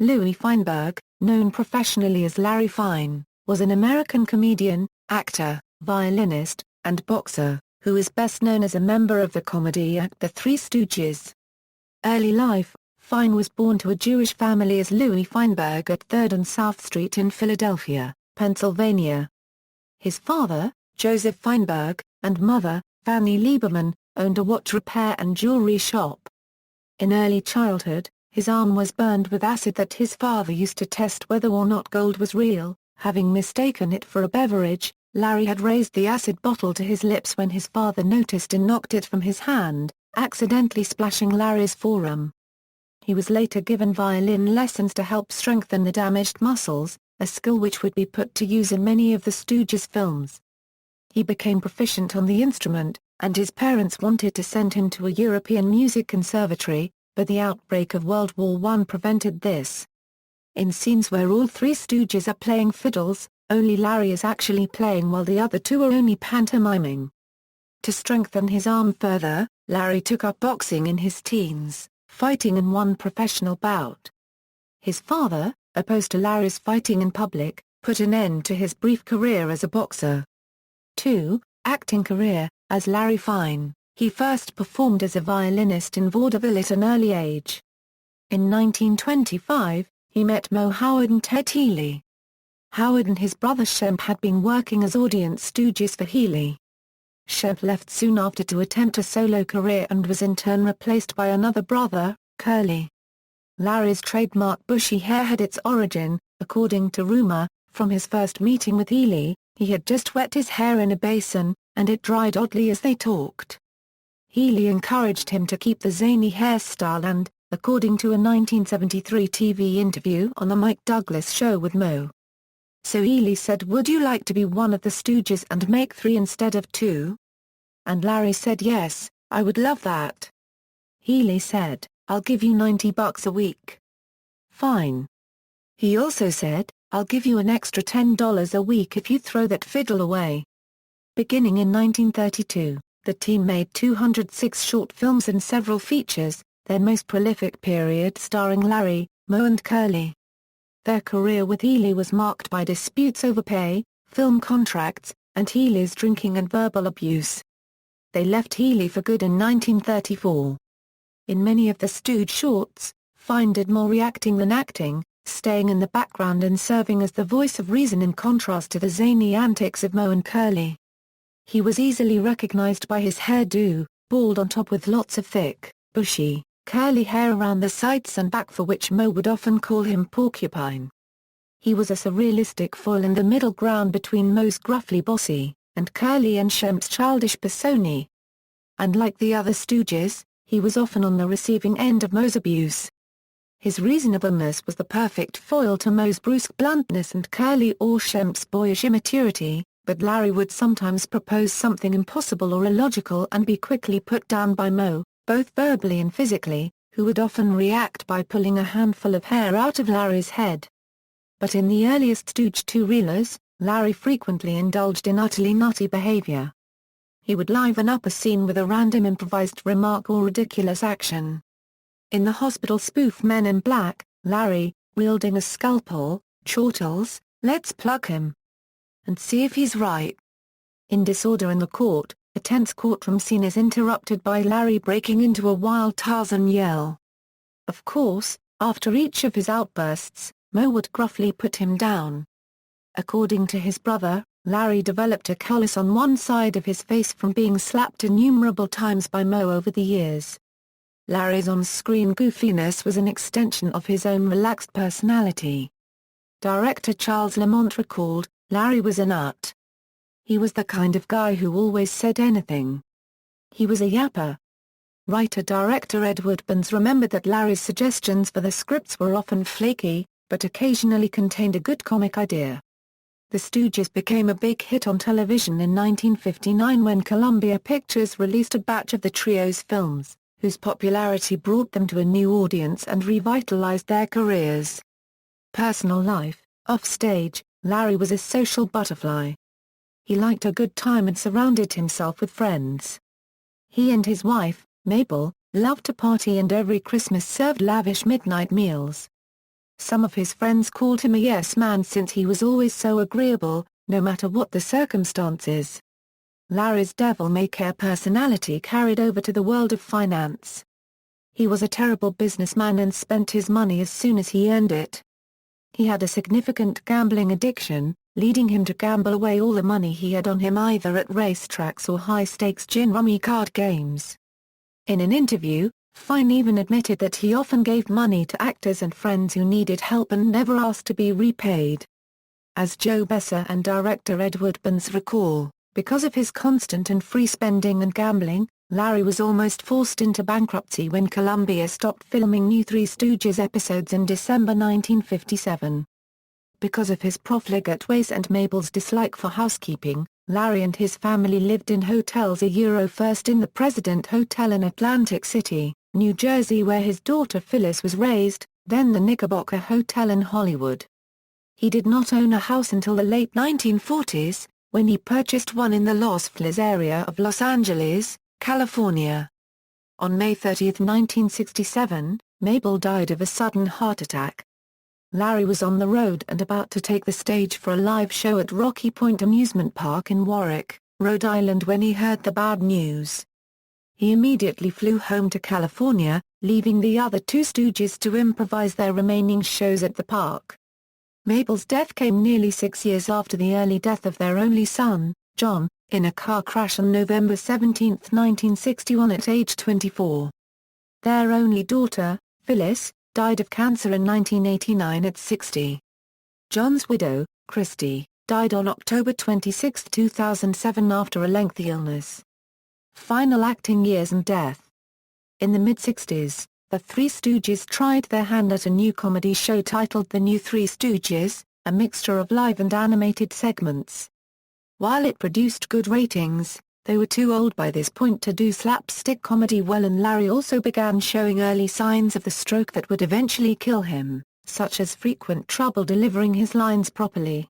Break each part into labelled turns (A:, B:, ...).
A: Louis Feinberg, known professionally as Larry Fine, was an American comedian, actor, violinist, and boxer, who is best known as a member of the comedy act The Three Stooges. Early life: Fine was born to a Jewish family as Louis Feinberg at 3rd and South Street in Philadelphia, Pennsylvania. His father, Joseph Feinberg, and mother, Fanny Lieberman, owned a watch repair and jewelry shop. In early childhood, his arm was burned with acid that his father used to test whether or not gold was real. Having mistaken it for a beverage, Larry had raised the acid bottle to his lips when his father noticed and knocked it from his hand, accidentally splashing Larry's forearm. He was later given violin lessons to help strengthen the damaged muscles, a skill which would be put to use in many of the Stooges films. He became proficient on the instrument, and his parents wanted to send him to a European music conservatory, but the outbreak of World War I prevented this. In scenes where all three Stooges are playing fiddles, only Larry is actually playing while the other two are only pantomiming. To strengthen his arm further, Larry took up boxing in his teens, fighting in one professional bout. His father, opposed to Larry's fighting in public, put an end to his brief career as a boxer. 2. Acting career: as Larry Fine, he first performed as a violinist in vaudeville at an early age. In 1925, he met Moe Howard and Ted Healy. Howard and his brother Shemp had been working as audience stooges for Healy. Shemp left soon after to attempt a solo career and was in turn replaced by another brother, Curly. Larry's trademark bushy hair had its origin, according to rumor, from his first meeting with Healy. He had just wet his hair in a basin, and it dried oddly as they talked. Healy encouraged him to keep the zany hairstyle and, according to a 1973 TV interview on The Mike Douglas Show with Moe. So Healy said, "Would you like to be one of the Stooges and make 3 instead of 2? And Larry said, "Yes, I would love that." Healy said, "I'll give you $90 a week." Fine. He also said, "I'll give you an extra $10 a week if you throw that fiddle away." Beginning in 1932, the team made 206 short films and several features, their most prolific period starring Larry, Moe and Curly. Their career with Healy was marked by disputes over pay, film contracts, and Healy's drinking and verbal abuse. They left Healy for good in 1934. In many of the Stooge shorts, Fine did more reacting than acting, staying in the background and serving as the voice of reason in contrast to the zany antics of Moe and Curly. He was easily recognized by his hairdo, bald on top with lots of thick, bushy, curly hair around the sides and back, for which Moe would often call him Porcupine. He was a surrealistic foil in the middle ground between Moe's gruffly bossy, and Curly and Shemp's childish persona. And like the other Stooges, he was often on the receiving end of Moe's abuse. His reasonableness was the perfect foil to Moe's brusque bluntness and Curly or Shemp's boyish immaturity, but Larry would sometimes propose something impossible or illogical and be quickly put down by Moe, both verbally and physically, who would often react by pulling a handful of hair out of Larry's head. But in the earliest Stooge two-reelers, Larry frequently indulged in utterly nutty behavior. He would liven up a scene with a random improvised remark or ridiculous action. In the hospital spoof Men in Black, Larry, wielding a scalpel, chortles, "Let's plug him and see if he's right." In Disorder in the Court, a tense courtroom scene is interrupted by Larry breaking into a wild Tarzan yell. Of course, after each of his outbursts, Moe would gruffly put him down. According to his brother, Larry developed a callus on one side of his face from being slapped innumerable times by Moe over the years. Larry's on-screen goofiness was an extension of his own relaxed personality. Director Charles Lamont recalled, "Larry was a nut. He was the kind of guy who always said anything. He was a yapper." Writer-director Edward Burns remembered that Larry's suggestions for the scripts were often flaky, but occasionally contained a good comic idea. The Stooges became a big hit on television in 1959 when Columbia Pictures released a batch of the trio's films, whose popularity brought them to a new audience and revitalized their careers. Personal life: offstage, Larry was a social butterfly. He liked a good time and surrounded himself with friends. He and his wife, Mabel, loved to party and every Christmas served lavish midnight meals. Some of his friends called him a yes man since he was always so agreeable, no matter what the circumstances. Larry's devil-may-care personality carried over to the world of finance. He was a terrible businessman and spent his money as soon as he earned it. He had a significant gambling addiction, leading him to gamble away all the money he had on him either at racetracks or high-stakes gin rummy card games. In an interview, Fine even admitted that he often gave money to actors and friends who needed help and never asked to be repaid. As Joe Besser and director Edward Burns recall, because of his constant and free spending and gambling, Larry was almost forced into bankruptcy when Columbia stopped filming new Three Stooges episodes in December 1957. Because of his profligate ways and Mabel's dislike for housekeeping, Larry and his family lived in hotels first in the President Hotel in Atlantic City, New Jersey where his daughter Phyllis was raised, then the Knickerbocker Hotel in Hollywood. He did not own a house until the late 1940s, when he purchased one in the Los Feliz area of Los Angeles, California. On May 30, 1967, Mabel died of a sudden heart attack. Larry was on the road and about to take the stage for a live show at Rocky Point Amusement Park in Warwick, Rhode Island when he heard the bad news. He immediately flew home to California, leaving the other two Stooges to improvise their remaining shows at the park. Mabel's death came nearly 6 years after the early death of their only son, John, in a car crash on November 17, 1961 at age 24. Their only daughter, Phyllis, died of cancer in 1989 at 60. John's widow, Christy, died on October 26, 2007 after a lengthy illness. Final acting years and death. In the mid-60s, the Three Stooges tried their hand at a new comedy show titled The New Three Stooges, a mixture of live and animated segments. While it produced good ratings, they were too old by this point to do slapstick comedy well, and Larry also began showing early signs of the stroke that would eventually kill him, such as frequent trouble delivering his lines properly.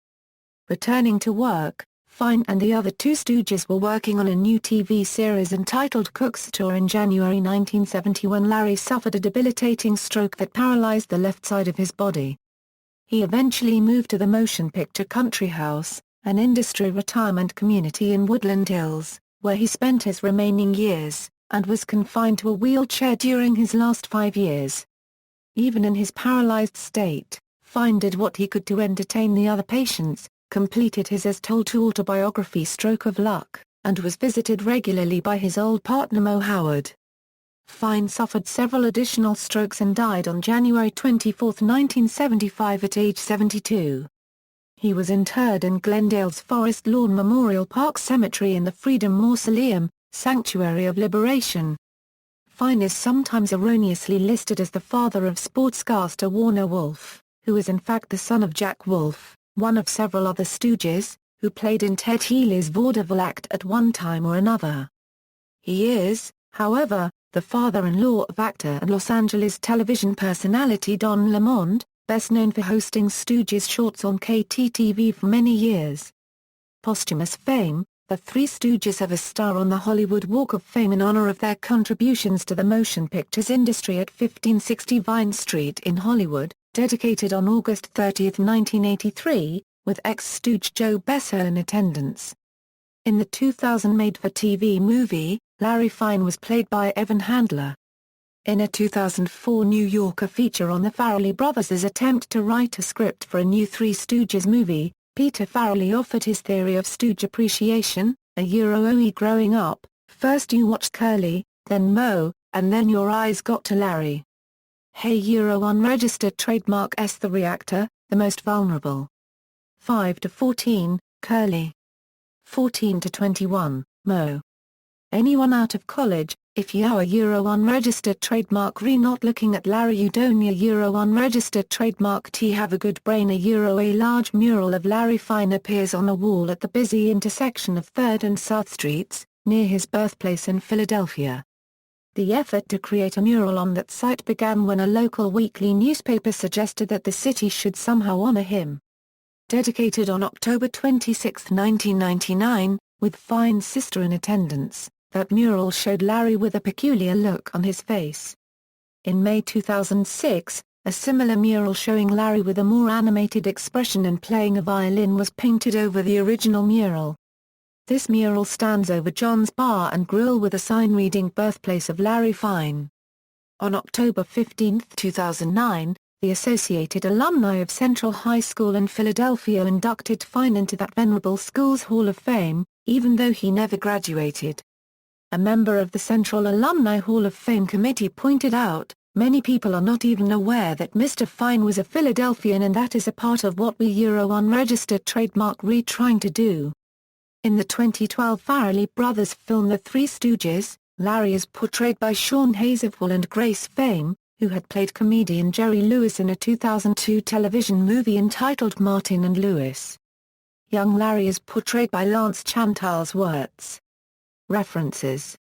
A: Returning to work, Fine and the other two Stooges were working on a new TV series entitled Cook's Tour in January 1970 when Larry suffered a debilitating stroke that paralyzed the left side of his body. He eventually moved to the Motion Picture Country House, an industry retirement community in Woodland Hills, where he spent his remaining years, and was confined to a wheelchair during his last 5 years. Even in his paralyzed state, Fine did what he could to entertain the other patients, completed his as told to autobiography Stroke of Luck, and was visited regularly by his old partner Mo Howard. Fine suffered several additional strokes and died on January 24, 1975 at age 72. He was interred in Glendale's Forest Lawn Memorial Park Cemetery in the Freedom Mausoleum, Sanctuary of Liberation. Fine is sometimes erroneously listed as the father of sportscaster Warner Wolf, who is in fact the son of Jack Wolf, one of several other Stooges, who played in Ted Healy's vaudeville act at one time or another. He is, however, the father-in-law of actor and Los Angeles television personality Don Lemond, best known for hosting Stooges shorts on KTTV for many years. Posthumous Fame, the Three Stooges have a star on the Hollywood Walk of Fame in honor of their contributions to the motion pictures industry at 1560 Vine Street in Hollywood, dedicated on August 30, 1983, with ex-Stooge Joe Besser in attendance. In the 2000 made-for-TV movie, Larry Fine was played by Evan Handler. In a 2004 New Yorker feature on the Farrelly brothers' attempt to write a script for a new Three Stooges movie, Peter Farrelly offered his theory of Stooge appreciation, growing up, first you watched Curly, then Moe, and then your eyes got to Larry. Hey unregistered trademark S. The reactor, the most vulnerable. 5 to 14, Curly. 14 to 21, Moe. Anyone out of college, if you are unregistered trademark re not looking at Larry you don't unregistered trademark T have a good brain a large mural of Larry Fine appears on a wall at the busy intersection of 3rd and South Streets, near his birthplace in Philadelphia. The effort to create a mural on that site began when a local weekly newspaper suggested that the city should somehow honor him. Dedicated on October 26, 1999, with Fine's sister in attendance, that mural showed Larry with a peculiar look on his face. In May 2006, A similar mural showing Larry with a more animated expression and playing a violin was painted over the original mural. This mural stands over John's Bar and Grill with a sign reading Birthplace of Larry Fine. On October 15, 2009, the Associated Alumni of Central High School in Philadelphia inducted Fine into that venerable school's Hall of Fame, even though he never graduated. A member of the Central Alumni Hall of Fame committee pointed out, "Many people are not even aware that Mr. Fine was a Philadelphian, and that is a part of what we unregistered trademark trying to do." In the 2012 Farrelly Brothers film The Three Stooges, Larry is portrayed by Sean Hazelwood and Grace Fame, who had played comedian Jerry Lewis in a 2002 television movie entitled Martin and Lewis. Young Larry is portrayed by Lance Chantal's Wirtz. References.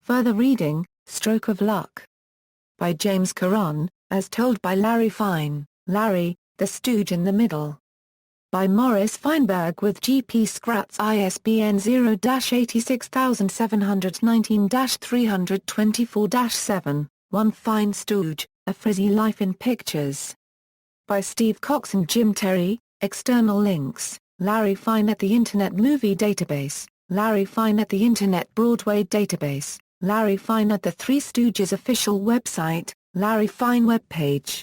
A: Further reading, Stroke of Luck. By James Caron, as told by Larry Fine, Larry, the Stooge in the Middle. By Maurice Feinberg with GP Scratz ISBN 0-86719-324-7, One Fine Stooge, A Frizzy Life in Pictures. By Steve Cox and Jim Terry, external links, Larry Fine at the Internet Movie Database, Larry Fine at the Internet Broadway Database, Larry Fine at the Three Stooges official website, Larry Fine webpage.